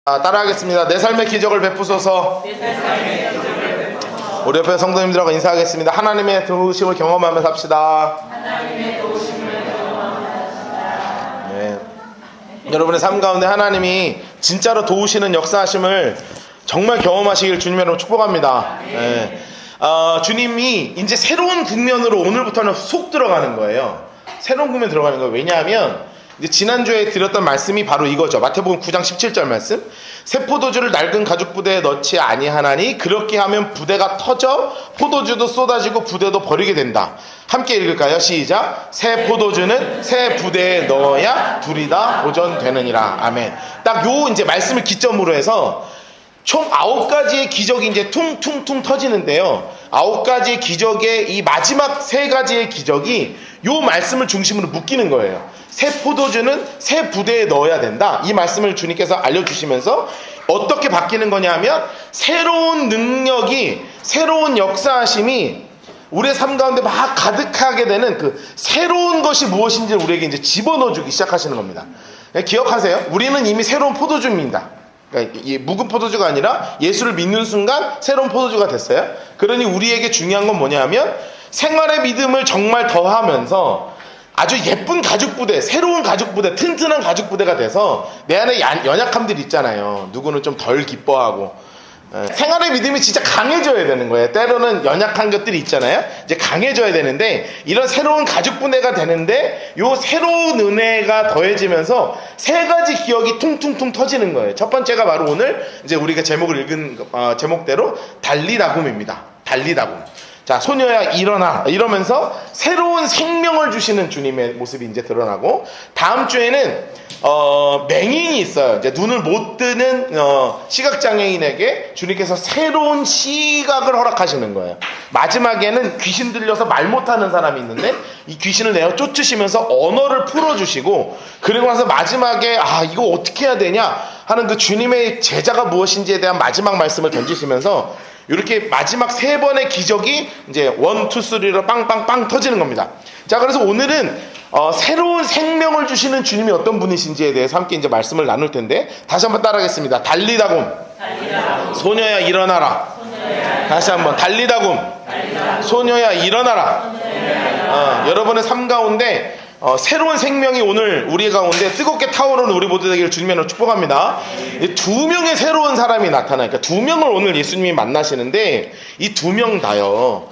따라하겠습니다. 내 삶의 기적을 베푸소서. 우리 옆에 성도님들하고 인사하겠습니다. 하나님의 도우심을 경험하며 삽시다. 네. 여러분의 삶 가운데 하나님이 진짜로 도우시는 역사하심을 정말 경험하시길 주님의 이름으로 축복합니다. 네. 주님이 이제 새로운 국면으로 오늘부터는 속 들어가는 거예요. 새로운 국면 들어가는 거예요. 왜냐하면 이제 지난주에 드렸던 말씀이 바로 이거죠. 마태복음 9장 17절 말씀. 새 포도주를 낡은 가죽 부대에 넣지 아니하나니 그렇게 하면 부대가 터져 포도주도 쏟아지고 부대도 버리게 된다. 함께 읽을까요? 시작. 새 포도주는 새 부대에 넣어야 둘이 다 보존되느니라. 아멘. 딱 요 이제 말씀을 기점으로 해서 총 9가지의 기적이 이제 퉁퉁퉁 터지는데요. 9가지의 기적의 이 마지막 3가지의 기적이 요 말씀을 중심으로 묶이는 거예요. 새 포도주는 새 부대에 넣어야 된다. 이 말씀을 주님께서 알려주시면서 어떻게 바뀌는 거냐면 새로운 능력이, 새로운 역사하심이 우리의 삶 가운데 막 가득하게 되는 그 새로운 것이 무엇인지를 우리에게 이제 집어넣어주기 시작하시는 겁니다. 기억하세요. 우리는 이미 새로운 포도주입니다. 그러니까 이 묵은 포도주가 아니라 예수를 믿는 순간 새로운 포도주가 됐어요. 그러니 우리에게 중요한 건 뭐냐면 생활의 믿음을 정말 더하면서 아주 예쁜 가죽부대, 새로운 가죽부대, 튼튼한 가죽부대가 돼서 내 안에 연약함들이 있잖아요. 누구는 좀 덜 기뻐하고. 생활의 믿음이 진짜 강해져야 되는 거예요. 때로는 연약한 것들이 있잖아요. 이제 강해져야 되는데 이런 새로운 가죽부대가 되는데 요 새로운 은혜가 더해지면서 3가지 기억이 퉁퉁퉁 터지는 거예요. 첫 번째가 바로 오늘 이제 우리가 제목을 읽은 제목대로 달리다굼입니다. 달리다굼. 자, 소녀야 일어나 이러면서 새로운 생명을 주시는 주님의 모습이 이제 드러나고, 다음 주에는 맹인이 있어요. 이제 눈을 못 뜨는 시각장애인에게 주님께서 새로운 시각을 허락하시는 거예요. 마지막에는 귀신 들려서 말 못하는 사람이 있는데 이 귀신을 내어 쫓으시면서 언어를 풀어주시고, 그리고 나서 마지막에 이거 어떻게 해야 되냐 하는 그 주님의 제자가 무엇인지에 대한 마지막 말씀을 던지시면서 이렇게 마지막 3번의 기적이 이제 1, 2, 3로 빵빵빵 터지는 겁니다. 자, 그래서 오늘은 새로운 생명을 주시는 주님이 어떤 분이신지에 대해서 함께 이제 말씀을 나눌 텐데, 다시 한번 따라하겠습니다. 달리다굼. 소녀야 일어나라. 다시 한번 달리다굼. 소녀야 일어나라. 여러분의 삶 가운데 새로운 생명이 오늘 우리 가운데 뜨겁게 타오르는 우리 모두 되기를 주님으로 축복합니다. 2명의 새로운 사람이 나타나니까 2명을 오늘 예수님이 만나시는데 이 2명 다요,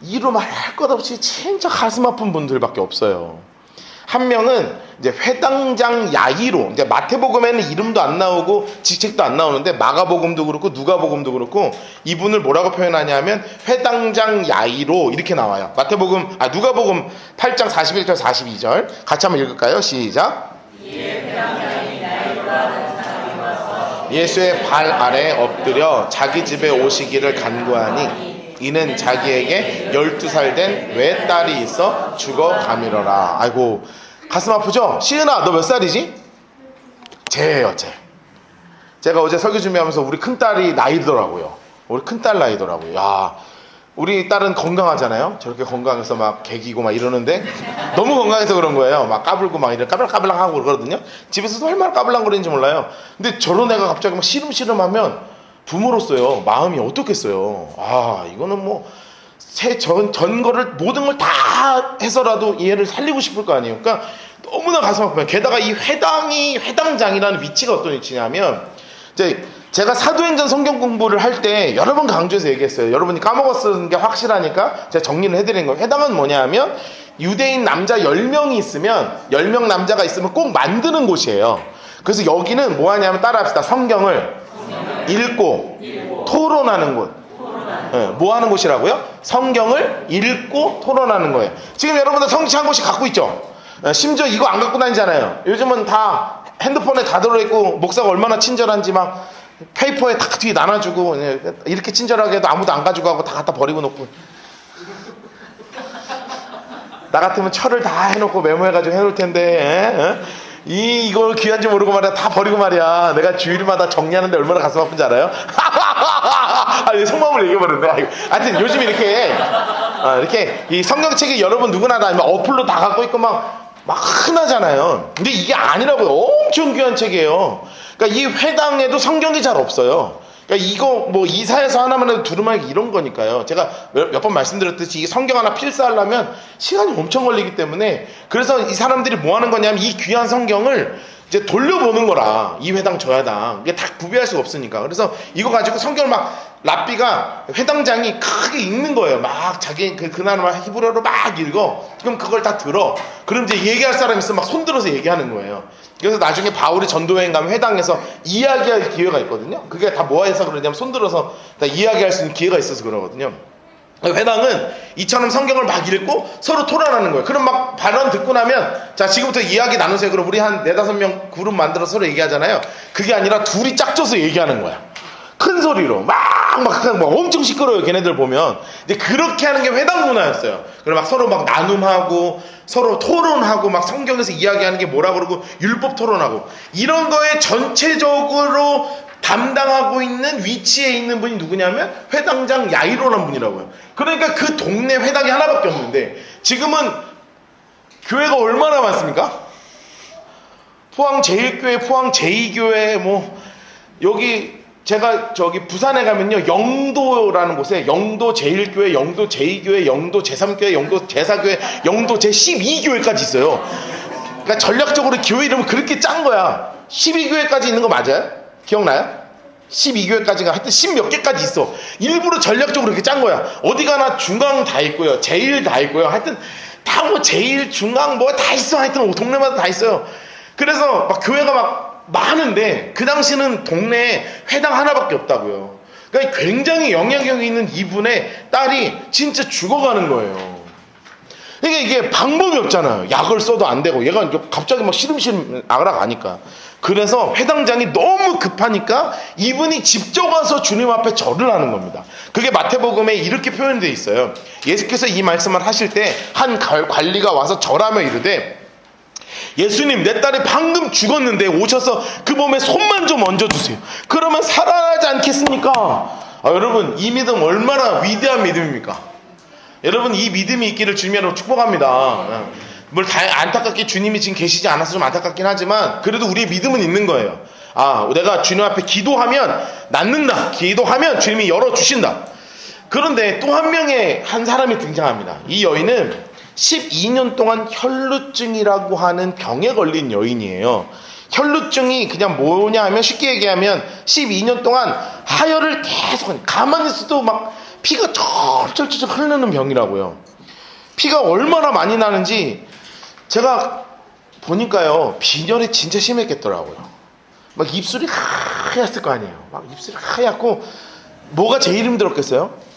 이루 말할 것 없이 진짜 가슴 아픈 분들밖에 없어요. 한 명은 이제 회당장 야이로, 이제 마태복음에는 이름도 안 나오고 직책도 안 나오는데 마가복음도 그렇고 누가복음도 그렇고 이분을 뭐라고 표현하냐면 회당장 야이로 이렇게 나와요. 누가복음 8장 41절 42절 같이 한번 읽을까요? 시작. 예수의 발 아래 엎드려 자기 집에 오시기를 간구하니 이는 자기에게 12살 된 외딸이 있어 죽어가미러라. 아이고, 가슴 아프죠? 시은아, 너 몇 살이지? 쟤예요, 쟤. 제가 어제 설교 준비하면서 우리 큰딸이 나이더라고요. 우리 큰딸 나이더라고요. 야, 우리 딸은 건강하잖아요. 저렇게 건강해서 막 개기고 막 이러는데 너무 건강해서 그런 거예요. 막 까불고 막 이런 까불까불하고 그러거든요. 집에서도 얼마나 까불랑거리는지 몰라요. 근데 저런 애가 갑자기 막 시름시름하면 부모로서요 마음이 어떻겠어요. 이거는 뭐 전 거를 모든 걸 다 해서라도 얘를 살리고 싶을 거 아니에요. 그러니까 너무나 가슴 아파요. 게다가 이 회당장이라는 위치가 어떤 위치냐면, 제가 사도행전 성경 공부를 할 때 여러 번 강조해서 얘기했어요. 여러분이 까먹었는 게 확실하니까 제가 정리를 해드린 거예요. 회당은 뭐냐면 유대인 남자 10명이 있으면 10명 남자가 있으면 꼭 만드는 곳이에요. 그래서 여기는 뭐 하냐면 따라합시다. 성경을 읽고 토론하는 곳. 뭐 하는 곳이라고요? 성경을 읽고 토론하는 거예요. 지금 여러분들 성취 한 곳이 갖고 있죠? 심지어 이거 안 갖고 다니잖아요. 요즘은 다 핸드폰에 다 들어있고 목사가 얼마나 친절한지 막 페이퍼에 다 뒤에 나눠주고, 이렇게 친절하게 해도 아무도 안 가지고 가고 다 갖다 버리고 놓고, 나 같으면 철을 다 해놓고 메모해가지고 해놓을 텐데 이걸 귀한지 모르고 말이야 다 버리고 말이야. 내가 주일마다 정리하는데 얼마나 가슴 아픈지 알아요? 속마음을 얘기해버렸네. 하여튼 요즘 이렇게 이 성경책이 여러분 누구나 다 어플로 다 갖고 있고 막 막 흔하잖아요. 근데 이게 아니라고요. 엄청 귀한 책이에요. 그러니까 이 회당에도 성경이 잘 없어요. 그러니까 이거 뭐 이사에서 하나만 해도 두루마기 이런 거니까요. 제가 몇 번 말씀드렸듯이 이 성경 하나 필사하려면 시간이 엄청 걸리기 때문에, 그래서 이 사람들이 뭐 하는 거냐면 이 귀한 성경을 이제 돌려보는 거라. 이 회당 저 회당 이게 다 구비할 수가 없으니까. 그래서 이거 가지고 성경을 막 랍비가 회당장이 크게 읽는 거예요. 막 자기 그날만 히브리어로 막 읽어. 그럼 그걸 다 들어. 그럼 이제 얘기할 사람이 있으면 막 손들어서 얘기하는 거예요. 그래서 나중에 바울이 전도여행 가면 회당에서 이야기할 기회가 있거든요. 그게 다 뭐 해서 그러냐면 손들어서 다 이야기할 수 있는 기회가 있어서 그러거든요. 회당은 이처럼 성경을 막 읽고 서로 토론하는 거예요. 그럼 막 발언 듣고 나면 자 지금부터 이야기 나누세요. 그럼 우리 한 4-5명 그룹 만들어서 서로 얘기하잖아요. 그게 아니라 둘이 짝져서 얘기하는 거야. 큰 소리로 막 엄청 시끄러워요. 걔네들 보면. 근데 그렇게 하는 게 회당 문화였어요. 그리고 막 서로 막 나눔하고 서로 토론하고 막 성경에서 이야기하는 게 뭐라 그러고 율법 토론하고 이런 거에 전체적으로 담당하고 있는 위치에 있는 분이 누구냐면 회당장 야이로라는 분이라고요. 그러니까 그 동네 회당이 하나밖에 없는데 지금은 교회가 얼마나 많습니까? 포항 제1교회, 포항 제2교회, 뭐 여기 제가 저기 부산에 가면요 영도라는 곳에 영도 제1교회, 영도 제2교회, 영도 제3교회, 영도 제4교회, 영도 제12교회까지 있어요. 그러니까 전략적으로 교회 이름을 그렇게 짠 거야. 12교회까지 있는 거 맞아요? 기억나요? 12교회까지가 하여튼 10몇 개까지 있어. 일부러 전략적으로 이렇게 짠 거야. 어디 가나 중앙 다 있고요, 제1 다 있고요, 하여튼 다 뭐 제1 중앙 뭐 다 있어. 하여튼 동네마다 다 있어요. 그래서 막 교회가 막 많은데 그 당시는 동네에 회당 하나밖에 없다고요. 그러니까 굉장히 영향력이 있는 이분의 딸이 진짜 죽어가는 거예요. 그러니까 이게 방법이 없잖아요. 약을 써도 안 되고 얘가 갑자기 막 시름시름 알아가니까. 그래서 회당장이 너무 급하니까 이분이 직접 와서 주님 앞에 절을 하는 겁니다. 그게 마태복음에 이렇게 표현되어 있어요. 예수께서 이 말씀을 하실 때 한 관리가 와서 절하며 이르되 예수님, 내 딸이 방금 죽었는데 오셔서 그 몸에 손만 좀 얹어주세요. 그러면 살아나지 않겠습니까? 여러분, 이 믿음 얼마나 위대한 믿음입니까? 여러분, 이 믿음이 있기를 주님으로 축복합니다. 안타깝게 주님이 지금 계시지 않아서 좀 안타깝긴 하지만 그래도 우리의 믿음은 있는 거예요. 내가 주님 앞에 기도하면 낫는다. 기도하면 주님이 열어주신다. 그런데 또 한 명의 한 사람이 등장합니다. 이 여인은 12년 동안 혈루증이라고 하는 병에 걸린 여인이에요. 혈루증이 그냥 뭐냐 하면 쉽게 얘기하면 12년 동안 하혈을 계속 가만히 있어도 막 피가 철철철 흐르는 병이라고요. 피가 얼마나 많이 나는지 제가 보니까요, 빈혈이 진짜 심했겠더라고요. 막 입술이 하얗을 거 아니에요. 막 입술이 하얗고 뭐가 제일 힘들었겠어요?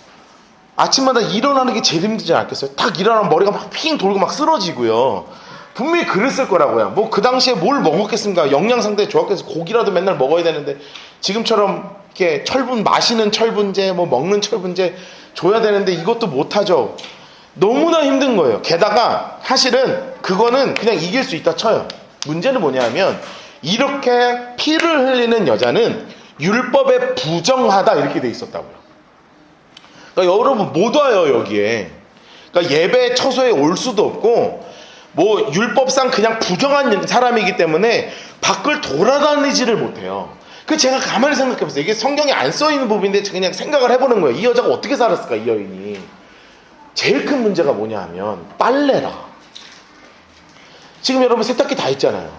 아침마다 일어나는 게 제일 힘들지 않겠어요? 딱 일어나면 머리가 막 핑 돌고 막 쓰러지고요. 분명히 그랬을 거라고요. 뭐 그 당시에 뭘 먹었겠습니까? 영양 상태 좋았겠어요. 고기라도 맨날 먹어야 되는데 지금처럼 이렇게 마시는 철분제, 뭐 먹는 철분제 줘야 되는데 이것도 못하죠. 너무나 힘든 거예요. 게다가 사실은 그거는 그냥 이길 수 있다 쳐요. 문제는 뭐냐면 이렇게 피를 흘리는 여자는 율법에 부정하다 이렇게 돼 있었다고요. 그러니까 여러분 못 와요 여기에. 그러니까 예배 처소에 올 수도 없고 뭐 율법상 그냥 부정한 사람이기 때문에 밖을 돌아다니지를 못해요. 그 제가 가만히 생각해보세요. 이게 성경에 안 써있는 부분인데 그냥 생각을 해보는 거예요. 이 여자가 어떻게 살았을까, 이 여인이. 제일 큰 문제가 뭐냐 하면 빨래라. 지금 여러분 세탁기 다 있잖아요.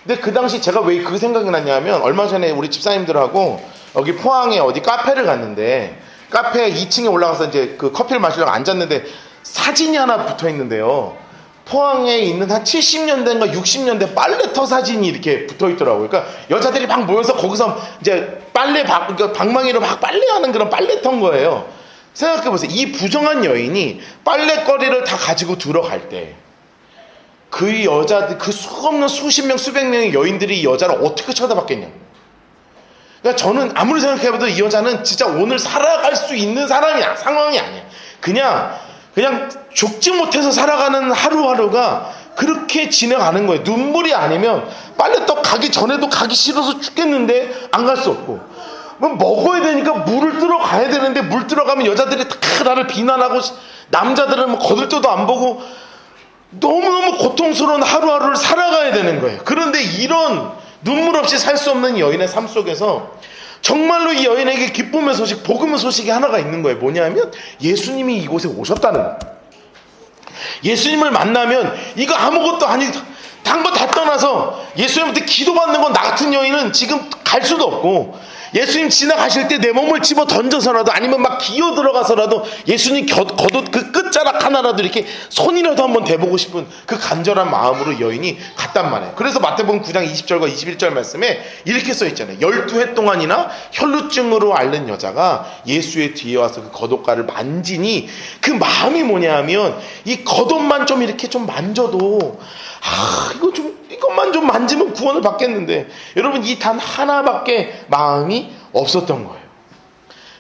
근데 그 당시 제가 왜 그 생각이 났냐면 얼마 전에 우리 집사님들하고 여기 포항에 어디 카페를 갔는데 카페 2층에 올라가서 이제 그 커피를 마시려고 앉았는데 사진이 하나 붙어 있는데요. 포항에 있는 한 70년대인가 60년대 빨래터 사진이 이렇게 붙어 있더라고요. 그러니까 여자들이 막 모여서 거기서 이제 그러니까 방망이로 막 빨래하는 그런 빨래터인 거예요. 생각해보세요. 이 부정한 여인이 빨래거리를 다 가지고 들어갈 때 그 여자들, 그 수없는 수십 명, 수백 명의 여인들이 이 여자를 어떻게 쳐다봤겠냐. 그러니까 저는 아무리 생각해봐도 이 여자는 진짜 오늘 살아갈 수 있는 상황이 아니야. 그냥 죽지 못해서 살아가는 하루하루가 그렇게 지나가는 거예요. 눈물이 아니면 빨래떡 가기 전에도 가기 싫어서 죽겠는데 안 갈 수 없고, 뭐 먹어야 되니까 물을 뜨러 가야 되는데 물 뜨러 가면 여자들이 다 나를 비난하고 남자들은 뭐 거들떠도 안 보고 너무너무 고통스러운 하루하루를 살아가야 되는 거예요. 그런데 이런 눈물 없이 살 수 없는 여인의 삶 속에서 정말로 이 여인에게 기쁨의 소식, 복음의 소식이 하나가 있는 거예요. 뭐냐면 예수님이 이곳에 오셨다는 거예요. 예수님을 만나면 이거 아무것도 아니, 단 거 다 떠나서 예수님한테 기도받는 건 나 같은 여인은 지금 갈 수도 없고, 예수님 지나가실 때 내 몸을 집어 던져서라도, 아니면 막 기어 들어가서라도 예수님 겉옷 그 끝자락 하나라도 이렇게 손이라도 한번 대보고 싶은 그 간절한 마음으로 여인이 갔단 말이에요. 그래서 마태복음 9장 20절과 21절 말씀에 이렇게 써 있잖아요. 12해 동안이나 혈루증으로 앓는 여자가 예수의 뒤에 와서 그 겉옷가를 만지니 그 마음이 뭐냐 하면, 이 겉옷만 좀 이렇게 좀 만져도 이것만 좀 만지면 구원을 받겠는데, 여러분 이 단 하나밖에 마음이 없었던 거예요.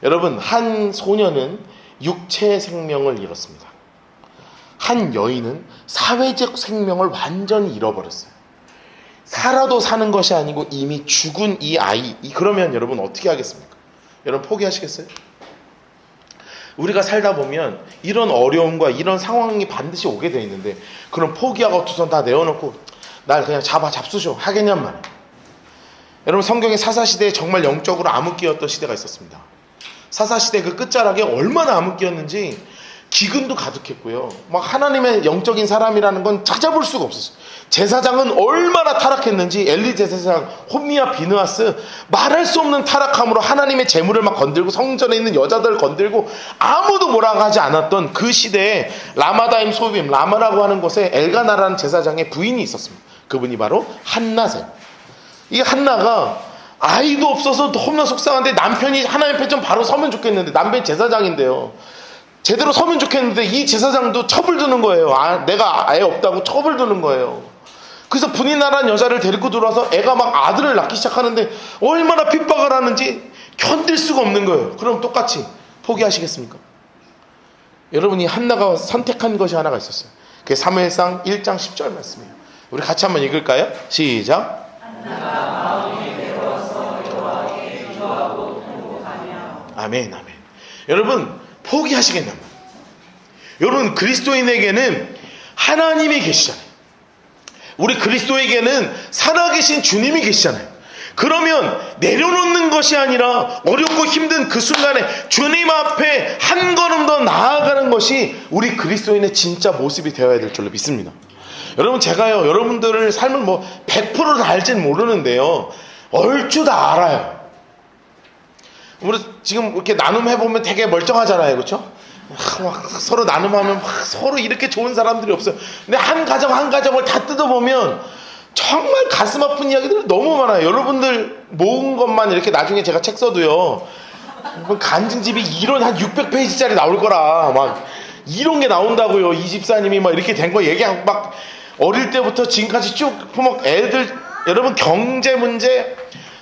여러분, 한 소년은 육체의 생명을 잃었습니다. 한 여인은 사회적 생명을 완전히 잃어버렸어요. 살아도 사는 것이 아니고 이미 죽은 이 아이, 그러면 여러분 어떻게 하겠습니까? 여러분 포기하시겠어요? 우리가 살다 보면 이런 어려움과 이런 상황이 반드시 오게 돼 있는데, 그럼 포기하고 두손 다 내어놓고 날 그냥 잡수셔 하겠냔 말이에요. 여러분, 성경의 사사시대에 정말 영적으로 암흑기였던 시대가 있었습니다. 사사시대 그 끝자락에 얼마나 암흑기였는지 기근도 가득했고요. 막 하나님의 영적인 사람이라는 건 찾아볼 수가 없었어요. 제사장은 얼마나 타락했는지, 엘리 제사장, 혼미와 비느하스, 말할 수 없는 타락함으로 하나님의 재물을 막 건들고 성전에 있는 여자들 건들고 아무도 뭐라고 하지 않았던 그 시대에 라마다임 소빔, 라마라고 하는 곳에 엘가나라는 제사장의 부인이 있었습니다. 그분이 바로 한나세요. 이 한나가 아이도 없어서 너무나 속상한데, 남편이 하나님 편 좀 바로 서면 좋겠는데, 남편이 제사장인데요. 제대로 서면 좋겠는데 이 제사장도 첩을 두는 거예요. 내가 아예 없다고 첩을 두는 거예요. 그래서 분이나라는 여자를 데리고 들어와서 애가 막 아들을 낳기 시작하는데 얼마나 핍박을 하는지 견딜 수가 없는 거예요. 그럼 똑같이 포기하시겠습니까? 여러분이 한나가 선택한 것이 하나가 있었어요. 그게 사무엘상 1장 10절 말씀이에요. 우리 같이 한번 읽을까요? 시작. 아멘, 아멘. 여러분 포기하시겠냐면, 여러분 그리스도인에게는 하나님이 계시잖아요. 우리 그리스도에게는 살아계신 주님이 계시잖아요. 그러면 내려놓는 것이 아니라 어렵고 힘든 그 순간에 주님 앞에 한 걸음 더 나아가는 것이 우리 그리스도인의 진짜 모습이 되어야 될 줄로 믿습니다. 여러분, 제가요 여러분들을 삶을 100% 알지는 모르는데요, 얼추 다 알아요. 우리 지금 이렇게 나눔해보면 되게 멀쩡하잖아요, 그렇죠? 서로 나눔하면 서로 이렇게 좋은 사람들이 없어요. 근데 한 가정 한 가정을 다 뜯어보면 정말 가슴 아픈 이야기들이 너무 많아요. 여러분들 모은 것만 이렇게 나중에 제가 책 써도요, 간증집이 이런 한 600페이지짜리 나올 거라, 막 이런 게 나온다고요. 이 집사님이 막 이렇게 된 거 얘기하고, 막 어릴 때부터 지금까지 쭉 막 애들, 여러분 경제 문제,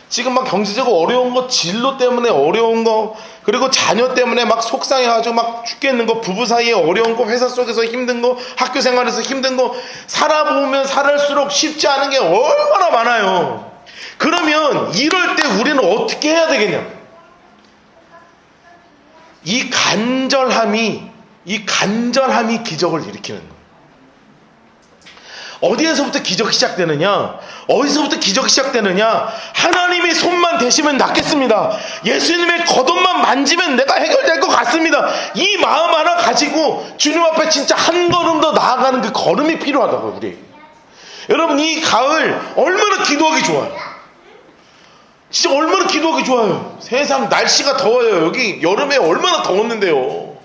지금 막 경제적으로 어려운 거, 진로 때문에 어려운 거, 그리고 자녀 때문에 막 속상해가지고 막 죽겠는 거, 부부 사이에 어려운 거, 회사 속에서 힘든 거, 학교 생활에서 힘든 거, 살아보면 살할수록 쉽지 않은 게 얼마나 많아요. 그러면 이럴 때 우리는 어떻게 해야 되겠냐? 이 간절함이 기적을 일으키는 거예요. 어디에서부터 기적이 시작되느냐? 어디서부터 기적이 시작되느냐? 하나님의 손만 대시면 낫겠습니다. 예수님의 겉옷만 만지면 내가 해결될 것 같습니다. 이 마음 하나 가지고 주님 앞에 진짜 한 걸음 더 나아가는 그 걸음이 필요하다고요, 우리. 여러분, 이 가을 얼마나 기도하기 좋아요. 진짜 얼마나 기도하기 좋아요. 세상 날씨가 더워요. 여기 여름에 얼마나 더웠는데요.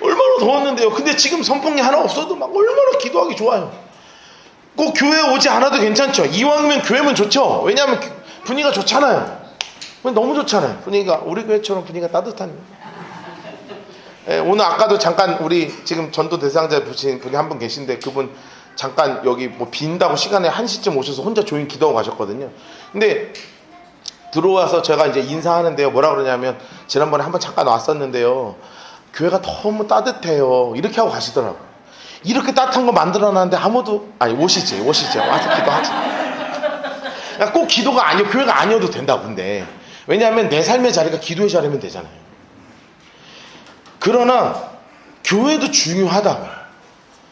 얼마나 더웠는데요. 근데 지금 선풍기 하나 없어도 막 얼마나 기도하기 좋아요. 꼭 교회에 오지 않아도 괜찮죠. 이왕이면 교회면 좋죠. 왜냐하면 분위기가 좋잖아요. 너무 좋잖아요. 분위기가 우리 교회처럼 분위기가 따뜻한. 오늘 아까도 잠깐 우리 지금 전도 대상자 부신 분이 한 분 계신데, 그분 잠깐 여기 빈다고 시간에 1시쯤 오셔서 혼자 조용히 기도하고 가셨거든요. 근데 들어와서 제가 이제 인사하는데요, 뭐라 그러냐면, 지난번에 한번 잠깐 왔었는데요, 교회가 너무 따뜻해요, 이렇게 하고 가시더라고요. 이렇게 따뜻한 거 만들어놨는데 아무도, 오시지 와서 기도하지. 꼭 기도가 아니고 교회가 아니어도 된다고. 근데 왜냐하면 내 삶의 자리가 기도의 자리면 되잖아요. 그러나 교회도 중요하다고.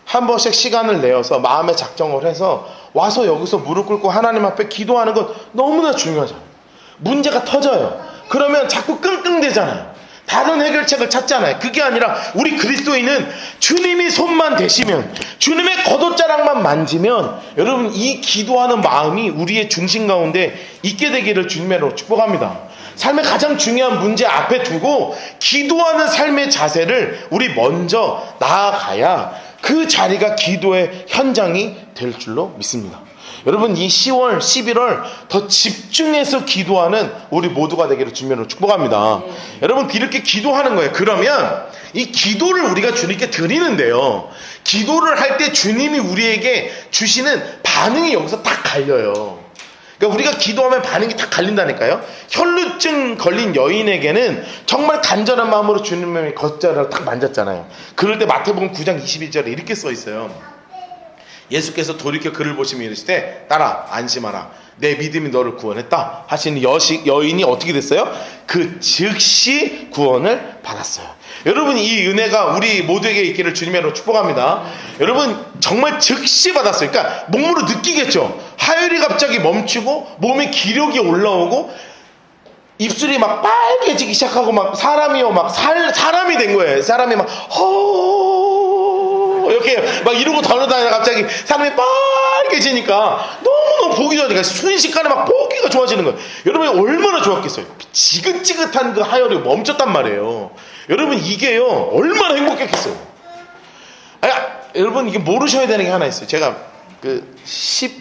한 번씩 시간을 내어서 마음의 작정을 해서 와서 여기서 무릎 꿇고 하나님 앞에 기도하는 건 너무나 중요하잖아요. 문제가 터져요. 그러면 자꾸 끙끙대잖아요. 다른 해결책을 찾잖아요. 그게 아니라 우리 그리스도인은 주님이 손만 대시면, 주님의 겉옷자락만 만지면, 여러분 이 기도하는 마음이 우리의 중심 가운데 있게 되기를 주님으로 축복합니다. 삶의 가장 중요한 문제 앞에 두고 기도하는 삶의 자세를 우리 먼저 나아가야 그 자리가 기도의 현장이 될 줄로 믿습니다. 여러분 이 10월, 11월 더 집중해서 기도하는 우리 모두가 되기를 주님으로 축복합니다. 여러분 이렇게 기도하는 거예요. 그러면 이 기도를 우리가 주님께 드리는데요, 기도를 할 때 주님이 우리에게 주시는 반응이 여기서 딱 갈려요. 그러니까 우리가 기도하면 반응이 딱 갈린다니까요. 혈루증 걸린 여인에게는 정말 간절한 마음으로 주님의 겉자락을 딱 만졌잖아요. 그럴 때 마태복음 9장 21절에 이렇게 써 있어요. 예수께서 돌이켜 그를 보시며 이르시되 딸아 안심하라 내 믿음이 너를 구원했다 하시는 여인이 어떻게 됐어요? 그 즉시 구원을 받았어요. 여러분 이 은혜가 우리 모두에게 있기를 주님으로 축복합니다. 여러분 정말 즉시 받았어요. 그러니까 몸으로 느끼겠죠. 하혈이 갑자기 멈추고 몸에 기력이 올라오고 입술이 막 빨개지기 시작하고 막 사람이요 막 사람이 된 거예요. 사람이 막 이렇게 막 이러고 다니다가 갑자기 사람이 빨개지니까 너무너무 보기 좋아지니까 순식간에 막 보기가 좋아지는 거예요. 여러분 얼마나 좋았겠어요. 지긋지긋한 그 하혈이 멈췄단 말이에요. 여러분 이게요 얼마나 행복했겠어요. 여러분 이게 모르셔야 되는 게 하나 있어요. 제가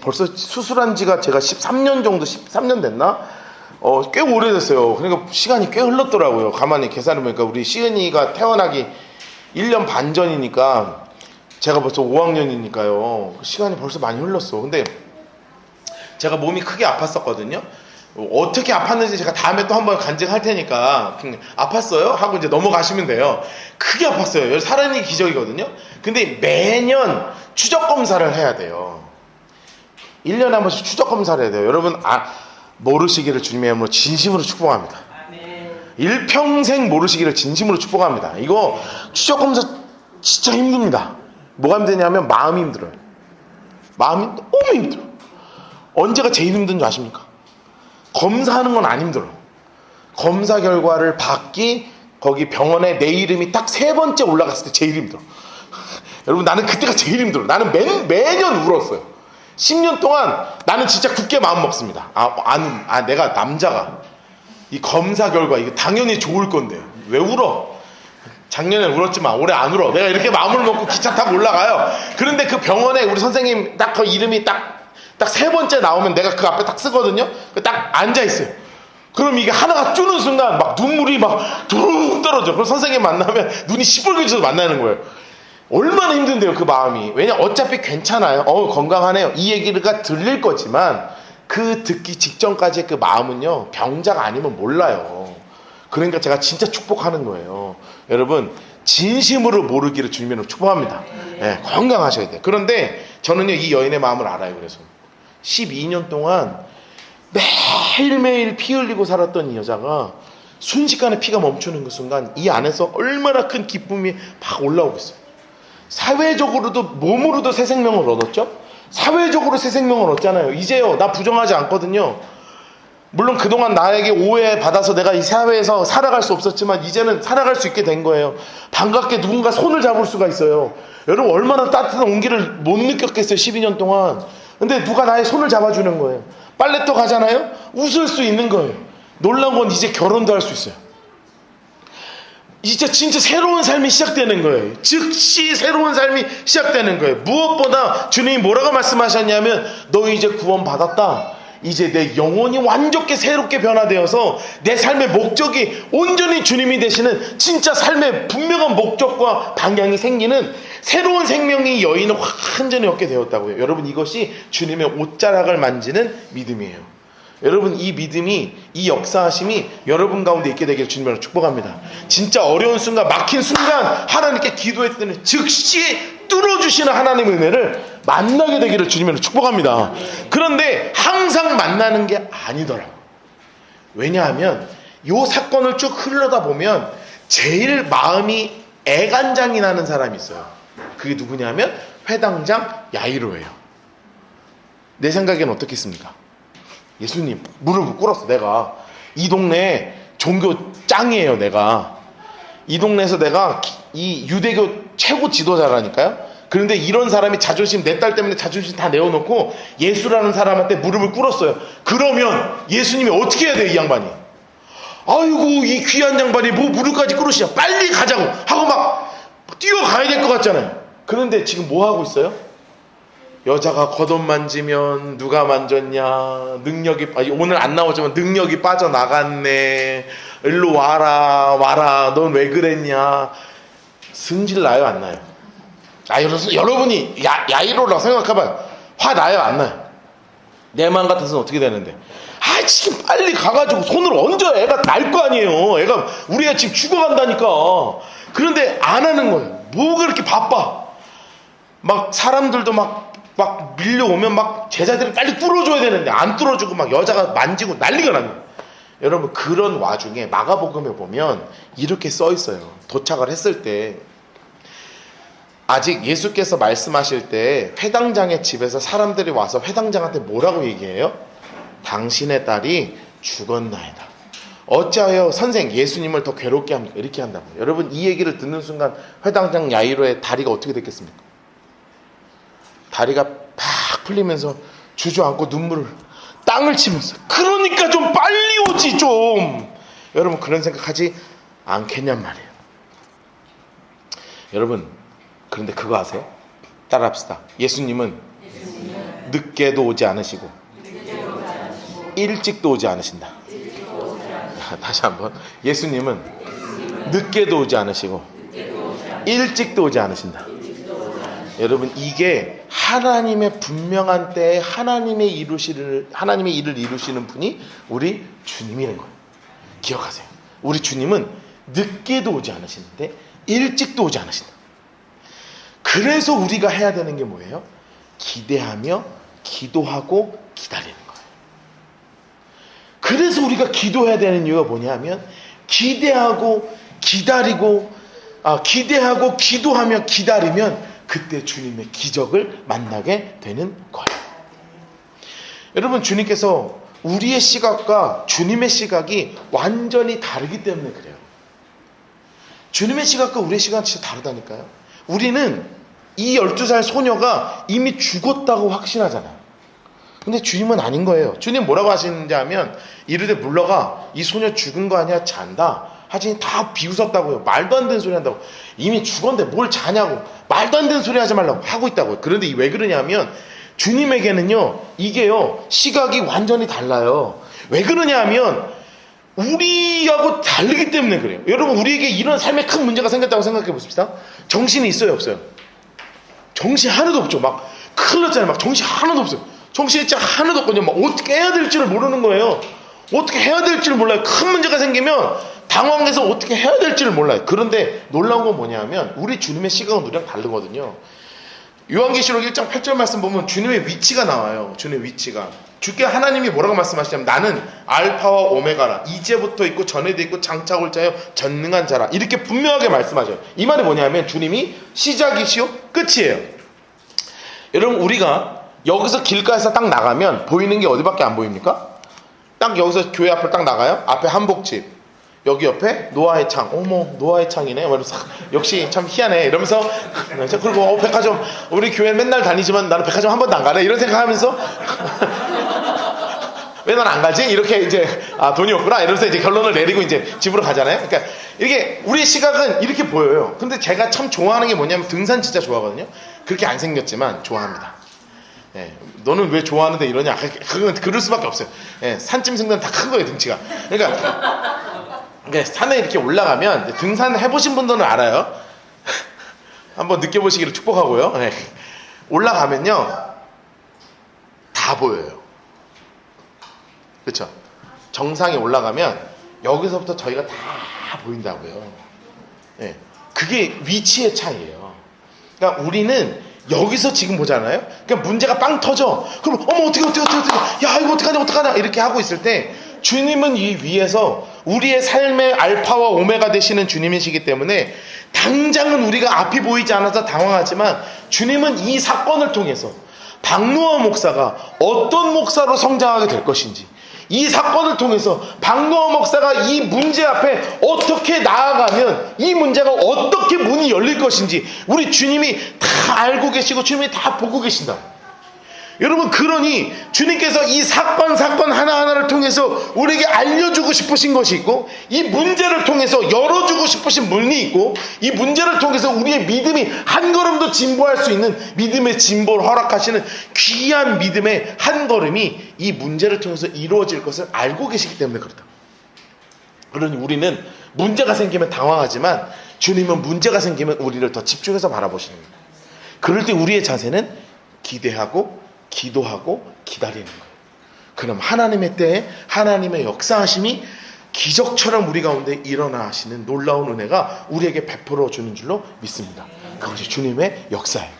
벌써 수술한 지가 제가 13년 정도 13년 됐나? 꽤 오래됐어요. 그러니까 시간이 꽤 흘렀더라고요. 가만히 계산해보니까 우리 시은이가 태어나기 1년 반 전이니까 제가 벌써 5학년이니까요. 시간이 벌써 많이 흘렀어. 근데 제가 몸이 크게 아팠었거든요. 어떻게 아팠는지 제가 다음에 또 한번 간증할 테니까 아팠어요? 하고 이제 넘어가시면 돼요. 크게 아팠어요. 살아있는 게 기적이거든요. 근데 매년 추적 검사를 해야 돼요. 1년에 한 번씩 추적 검사를 해야 돼요. 여러분 모르시기를 주님의 이름으로 진심으로 축복합니다. 일평생 모르시기를 진심으로 축복합니다. 이거 추적 검사 진짜 힘듭니다. 뭐가 힘드냐면 마음이 힘들어요. 마음이 너무 힘들어. 언제가 제일 힘든 줄 아십니까? 검사하는 건 안 힘들어. 검사 결과를 받기 거기 병원에 내 이름이 딱 3번째 올라갔을 때 제일 힘들어. 여러분 나는 그때가 제일 힘들어. 나는 매년 울었어요. 10년 동안 나는 진짜 굳게 마음 먹습니다. 내가 남자가 이 검사 결과 이게 당연히 좋을 건데 왜 울어? 작년에 울었지만 올해 안 울어. 내가 이렇게 마음을 먹고 기차 타고 올라가요. 그런데 그 병원에 우리 선생님 딱 그 이름이 딱 3번째 나오면 내가 그 앞에 딱 쓰거든요. 딱 앉아있어요. 그럼 이게 하나가 뜨는 순간 막 눈물이 막 둥 떨어져. 그럼 선생님 만나면 눈이 시뻘개져서 만나는 거예요. 얼마나 힘든데요 그 마음이. 왜냐 어차피 괜찮아요. 건강하네요. 이 얘기가 들릴 거지만 그 듣기 직전까지의 그 마음은요 병자가 아니면 몰라요. 그러니까 제가 진짜 축복하는 거예요. 여러분 진심으로 모르기를 주님으로 축복합니다. 네, 건강하셔야 돼요. 그런데 저는요 이 여인의 마음을 알아요. 그래서 12년 동안 매일매일 피 흘리고 살았던 이 여자가 순식간에 피가 멈추는 그 순간 이 안에서 얼마나 큰 기쁨이 막 올라오고 있어요. 사회적으로도 몸으로도 새 생명을 얻었죠. 사회적으로 새 생명을 얻잖아요. 이제요 나 부정하지 않거든요. 물론 그동안 나에게 오해받아서 내가 이 사회에서 살아갈 수 없었지만 이제는 살아갈 수 있게 된 거예요. 반갑게 누군가 손을 잡을 수가 있어요. 여러분 얼마나 따뜻한 온기를 못 느꼈겠어요 12년 동안. 근데 누가 나의 손을 잡아주는 거예요. 빨래터 가잖아요. 웃을 수 있는 거예요. 놀라운 건 이제 결혼도 할 수 있어요. 진짜 새로운 삶이 시작되는 거예요. 즉시 새로운 삶이 시작되는 거예요. 무엇보다 주님이 뭐라고 말씀하셨냐면 너 이제 구원받았다. 이제 내 영혼이 완전히 새롭게 변화되어서 내 삶의 목적이 온전히 주님이 되시는 진짜 삶의 분명한 목적과 방향이 생기는 새로운 생명이 여인은 완전히 얻게 되었다고요. 여러분 이것이 주님의 옷자락을 만지는 믿음이에요. 여러분 이 믿음이 이 역사하심이 여러분 가운데 있게 되기를 주님으로 축복합니다. 진짜 어려운 순간 막힌 순간 하나님께 기도했더니 즉시 뚫어주시는 하나님의 은혜를 만나게 되기를 주님으로 축복합니다. 그런데 항상 만나는 게 아니더라고요. 왜냐하면 이 사건을 쭉 흘러다 보면 제일 마음이 애간장이 나는 사람이 있어요. 그게 누구냐면 회당장 야이로예요. 내 생각엔 어떻겠습니까? 예수님 무릎을 꿇었어. 내가 이 동네 종교 짱이에요. 내가 이 동네에서 내가 이 유대교 최고 지도자라니까요. 그런데 이런 사람이 자존심, 내 딸 때문에 자존심 다 내어놓고 예수라는 사람한테 무릎을 꿇었어요. 그러면 예수님이 어떻게 해야 돼요? 이 양반이 아이고 이 귀한 양반이 뭐 무릎까지 꿇으시냐, 빨리 가자고 하고 막 뛰어가야 될 것 같잖아요. 그런데 지금 뭐 하고 있어요? 여자가 겉옷 만지면 누가 만졌냐, 능력이 오늘 안 나오지만 능력이 빠져나갔네, 일로 와라 넌 왜 그랬냐. 승질 나요 안 나요? 여러분이 야이로라고 생각해봐요. 화 나요 안 나요? 내 마음 같아서는 어떻게 되는데, 지금 빨리 가가지고 손을 얹어. 애가 날 거 아니에요. 우리 애 지금 죽어간다니까. 그런데 안 하는 거예요. 뭐가 그렇게 바빠. 막 사람들도 막 밀려오면 막 제자들이 빨리 뚫어줘야 되는데 안 뚫어주고 막 여자가 만지고 난리가 나요. 여러분 그런 와중에 마가복음에 보면 이렇게 써 있어요. 도착을 했을 때 아직 예수께서 말씀하실 때 회당장의 집에서 사람들이 와서 회당장한테 뭐라고 얘기해요? 당신의 딸이 죽었나이다. 어찌하여 선생 예수님을 더 괴롭게 합니까? 이렇게 한다고. 여러분 이 얘기를 듣는 순간 회당장 야이로의 다리가 어떻게 됐겠습니까? 다리가 팍 풀리면서 주저앉고 눈물을 땅을 치면서, 그러니까 좀 빨리 오지 좀. 여러분 그런 생각하지 않겠냔 말이에요. 여러분 그런데 그거 아세요? 따라합시다. 예수님은 늦게도 오지 않으시고 일찍도 오지 않으신다. 다시 한번. 예수님은 늦게도 오지 않으시고 일찍도 오지 않으신다. 여러분 이게 하나님의 분명한 때에 하나님의 일을 이루시는 분이 우리 주님이라는 거예요. 기억하세요. 우리 주님은 늦게도 오지 않으시는데 일찍도 오지 않으신다. 그래서 우리가 해야 되는 게 뭐예요? 기대하며 기도하고 기다리는 거예요. 그래서 우리가 기도해야 되는 이유가 뭐냐면 기대하고 기도하며 기다리면 그때 주님의 기적을 만나게 되는 거예요. 여러분 주님께서 우리의 시각과 주님의 시각이 완전히 다르기 때문에 그래요. 주님의 시각과 우리의 시각은 진짜 다르다니까요. 우리는 이 12살 소녀가 이미 죽었다고 확신하잖아요. 근데 주님은 아닌 거예요. 주님 뭐라고 하시는지 하면 이르되 물러가, 이 소녀 죽은 거 아니야, 잔다 하시니 다 비웃었다고요. 말도 안 되는 소리 한다고. 이미 죽었는데 뭘 자냐고, 말도 안 되는 소리 하지 말라고 하고 있다고요. 그런데 왜 그러냐면 주님에게는요 이게요 시각이 완전히 달라요. 왜 그러냐 하면 우리하고 다르기 때문에 그래요. 여러분 우리에게 이런 삶에 큰 문제가 생겼다고 생각해 보십시다. 정신이 있어요 없어요? 정신 하나도 없죠. 막 큰일 났잖아요. 막 정신 하나도 없어요. 정신이 진짜 하나도 없거든요. 막 어떻게 해야 될지를 모르는 거예요. 어떻게 해야 될지를 몰라요. 큰 문제가 생기면 당황해서 어떻게 해야 될지를 몰라요. 그런데 놀라운 건 뭐냐면 우리 주님의 시각은 우리랑 다르거든요. 요한계시록 1장 8절 말씀 보면 주님의 위치가 나와요. 주님의 위치가. 주께 하나님이 뭐라고 말씀하시냐면 나는 알파와 오메가라, 이제부터 있고 전에도 있고 장차 올 자요 전능한 자라, 이렇게 분명하게 말씀하셔요. 이 말이 뭐냐면 주님이 시작이시요 끝이에요. 여러분 우리가 여기서 길가에서 딱 나가면 보이는 게 어디밖에 안 보입니까? 딱 여기서 교회 앞을 딱 나가요. 앞에 한복집, 여기 옆에 노아의 창. 어머 노아의 창이네. 이러면서 역시 참 희한해 이러면서, 그리고 백화점, 우리 교회 맨날 다니지만 나는 백화점 한 번도 안 가네 이런 생각하면서 왜 난 안 가지? 이렇게 이제 돈이 없구나 이러면서 이제 결론을 내리고 이제 집으로 가잖아요. 그러니까 이게 우리의 시각은 이렇게 보여요. 근데 제가 참 좋아하는 게 뭐냐면 등산 진짜 좋아하거든요. 그렇게 안 생겼지만 좋아합니다. 예, 너는 왜 좋아하는데 이러냐? 그건 그럴 수밖에 없어요. 예, 산짐승들은 다 큰 거예요 등치가. 그러니까 산에 이렇게 올라가면, 등산 해보신 분들은 알아요. 한번 느껴보시기를 축복하고요. 예, 올라가면요 다 보여요. 그렇죠? 정상에 올라가면 여기서부터 저희가 다 보인다고요. 예, 그게 위치의 차이예요. 그러니까 우리는 여기서 지금 보잖아요. 그러니까 문제가 빵 터져. 그럼 어머 어떻게 야 이거 어떡하냐 이렇게 하고 있을 때 주님은 이 위에서 우리의 삶의 알파와 오메가 되시는 주님이시기 때문에 당장은 우리가 앞이 보이지 않아서 당황하지만 주님은 이 사건을 통해서 박노하 목사가 어떤 목사로 성장하게 될 것인지, 이 사건을 통해서 박노하 목사가 이 문제 앞에 어떻게 나아가면 이 문제가 어떻게 문이 열릴 것인지 우리 주님이 다 알고 계시고 주님이 다 보고 계신다. 여러분, 그러니 주님께서 이 사건 하나하나를 통해서 우리에게 알려주고 싶으신 것이 있고, 이 문제를 통해서 열어주고 싶으신 문이 있고, 이 문제를 통해서 우리의 믿음이 한 걸음도 진보할 수 있는 믿음의 진보를 허락하시는 귀한 믿음의 한 걸음이 이 문제를 통해서 이루어질 것을 알고 계시기 때문에 그렇다. 그러니 우리는 문제가 생기면 당황하지만 주님은 문제가 생기면 우리를 더 집중해서 바라보시는 거예요. 그럴 때 우리의 자세는 기대하고 기도하고 기다리는 거예요. 그럼 하나님의 때에 하나님의 역사하심이 기적처럼 우리 가운데 일어나 하시는 놀라운 은혜가 우리에게 베풀어 주는 줄로 믿습니다. 그것이 주님의 역사예요.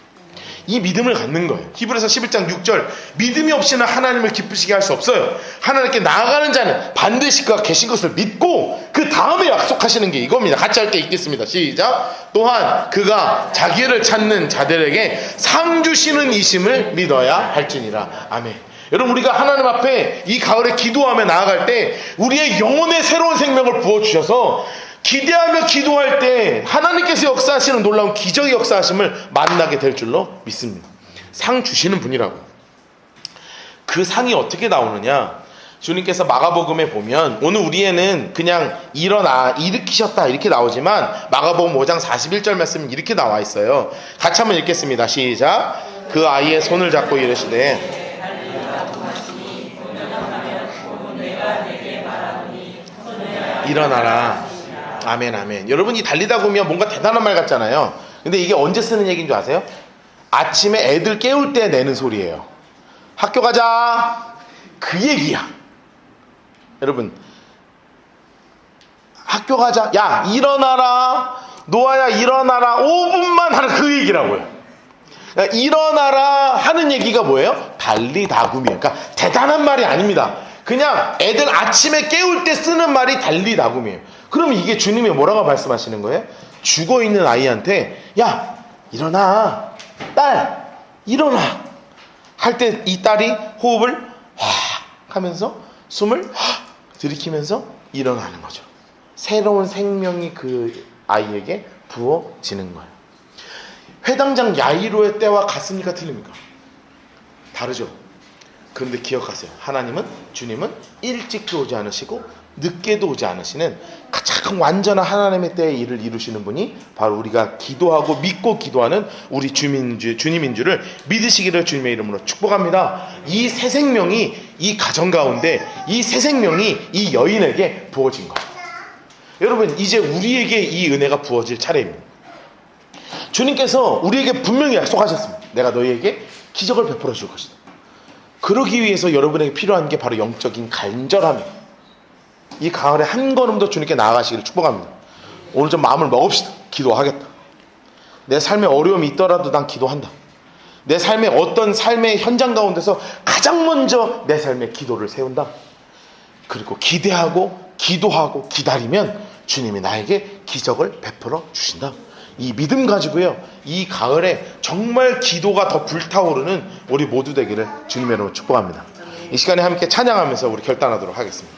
이 믿음을 갖는 거예요. 히브리서 11장 6절, 믿음이 없이는 하나님을 기쁘시게 할 수 없어요. 하나님께 나아가는 자는 반드시 그가 계신 것을 믿고 그 다음에 약속하시는 게 이겁니다. 같이 할 때 읽겠습니다. 시작. 또한 그가 자기를 찾는 자들에게 상 주시는 이심을 믿어야 할지니라. 아멘. 여러분, 우리가 하나님 앞에 이 가을에 기도하며 나아갈 때 우리의 영혼의 새로운 생명을 부어주셔서 기대하며 기도할 때 하나님께서 역사하시는 놀라운 기적의 역사하심을 만나게 될 줄로 믿습니다. 상 주시는 분이라고. 그 상이 어떻게 나오느냐, 주님께서 마가복음에 보면 오늘 우리에는 그냥 일어나 일으키셨다 이렇게 나오지만 마가복음 5장 41절 말씀은 이렇게 나와 있어요. 같이 한번 읽겠습니다. 시작. 그 아이의 손을 잡고 이르시되 일어나라. 아멘, 아멘. 여러분이 달리다 보면 뭔가 대단한 말 같잖아요. 근데 이게 언제 쓰는 얘기인 줄 아세요? 아침에 애들 깨울 때 내는 소리예요. 학교 가자, 그 얘기야. 여러분, 학교 가자, 야 일어나라, 노아야 일어나라, 5분만 하는 그 얘기라고요. 일어나라 하는 얘기가 뭐예요? 달리다굼이에요. 그러니까 대단한 말이 아닙니다. 그냥 애들 아침에 깨울 때 쓰는 말이 달리다굼이에요. 그럼 이게 주님이 뭐라고 말씀하시는 거예요? 죽어있는 아이한테 야 일어나, 딸 일어나 할 때 이 딸이 호흡을 확 하면서 숨을 확 들이키면서 일어나는 거죠. 새로운 생명이 그 아이에게 부어지는 거예요. 회당장 야이로의 때와 같습니까? 틀립니까? 다르죠. 그런데 기억하세요. 하나님은, 주님은 일찍도 오지 않으시고 늦게도 오지 않으시는 가장 완전한 하나님의 때에 일을 이루시는 분이 바로 우리가 기도하고 믿고 기도하는 우리 주님인 줄을 믿으시기를 주님의 이름으로 축복합니다. 이 새 생명이 이 가정 가운데, 이 새 생명이 이 여인에게 부어진 거죠. 여러분, 이제 우리에게 이 은혜가 부어질 차례입니다. 주님께서 우리에게 분명히 약속하셨습니다. 내가 너희에게 기적을 베풀어 줄 것이다. 그러기 위해서 여러분에게 필요한 게 바로 영적인 간절함이에요. 이 가을에 한 걸음도 주님께 나아가시기를 축복합니다. 오늘 좀 마음을 먹읍시다. 기도하겠다. 내 삶에 어려움이 있더라도 난 기도한다. 내 삶의 어떤 삶의 현장 가운데서 가장 먼저 내 삶에 기도를 세운다. 그리고 기대하고 기도하고 기다리면 주님이 나에게 기적을 베풀어 주신다. 이 믿음 가지고요, 이 가을에 정말 기도가 더 불타오르는 우리 모두 되기를 주님의 이름으로 축복합니다. 이 시간에 함께 찬양하면서 우리 결단하도록 하겠습니다.